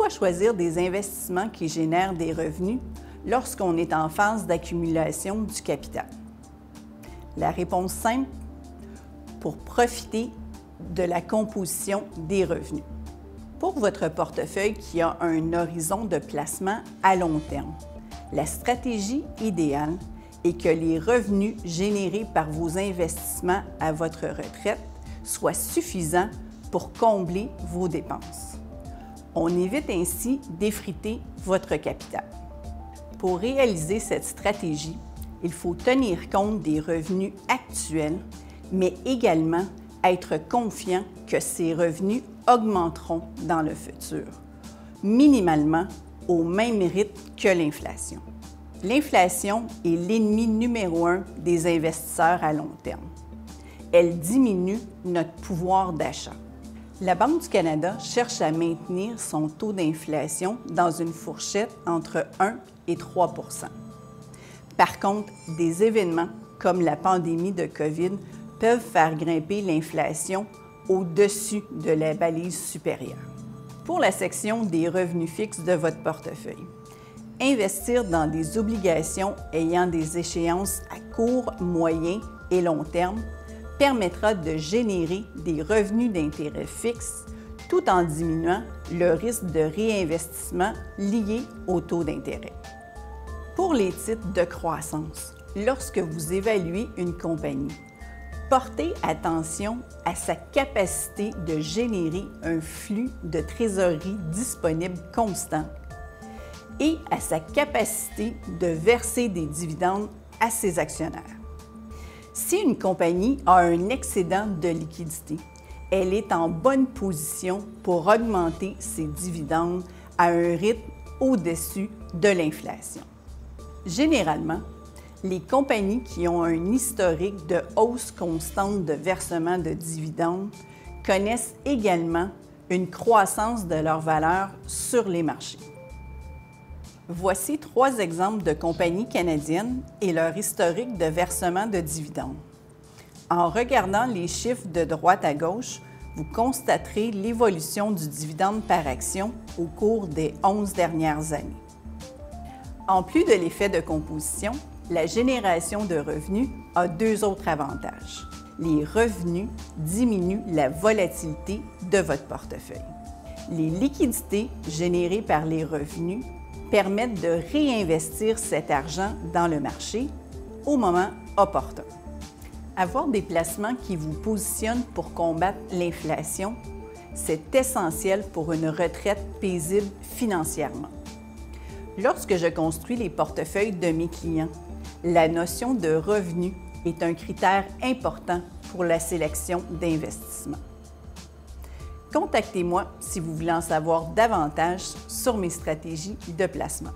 Pourquoi choisir des investissements qui génèrent des revenus lorsqu'on est en phase d'accumulation du capital? La réponse simple, pour profiter de la composition des revenus. Pour votre portefeuille qui a un horizon de placement à long terme, la stratégie idéale est que les revenus générés par vos investissements à votre retraite soient suffisants pour combler vos dépenses. On évite ainsi d'effriter votre capital. Pour réaliser cette stratégie, il faut tenir compte des revenus actuels, mais également être confiant que ces revenus augmenteront dans le futur, minimalement au même rythme que l'inflation. L'inflation est l'ennemi numéro 1 des investisseurs à long terme. Elle diminue notre pouvoir d'achat. La Banque du Canada cherche à maintenir son taux d'inflation dans une fourchette entre 1 et 3 %. Par contre, des événements comme la pandémie de COVID peuvent faire grimper l'inflation au-dessus de la balise supérieure. Pour la section des revenus fixes de votre portefeuille, investir dans des obligations ayant des échéances à court, moyen et long terme permettra de générer des revenus d'intérêt fixes tout en diminuant le risque de réinvestissement lié au taux d'intérêt. Pour les titres de croissance, lorsque vous évaluez une compagnie, portez attention à sa capacité de générer un flux de trésorerie disponible constant et à sa capacité de verser des dividendes à ses actionnaires. Si une compagnie a un excédent de liquidité, elle est en bonne position pour augmenter ses dividendes à un rythme au-dessus de l'inflation. Généralement, les compagnies qui ont un historique de hausse constante de versement de dividendes connaissent également une croissance de leur valeur sur les marchés. Voici 3 exemples de compagnies canadiennes et leur historique de versement de dividendes. En regardant les chiffres de droite à gauche, vous constaterez l'évolution du dividende par action au cours des 11 dernières années. En plus de l'effet de composition, la génération de revenus a 2 autres avantages. Les revenus diminuent la volatilité de votre portefeuille. Les liquidités générées par les revenus permettent de réinvestir cet argent dans le marché au moment opportun. Avoir des placements qui vous positionnent pour combattre l'inflation, c'est essentiel pour une retraite paisible financièrement. Lorsque je construis les portefeuilles de mes clients, la notion de revenu est un critère important pour la sélection d'investissement. Contactez-moi si vous voulez en savoir davantage sur mes stratégies de placement.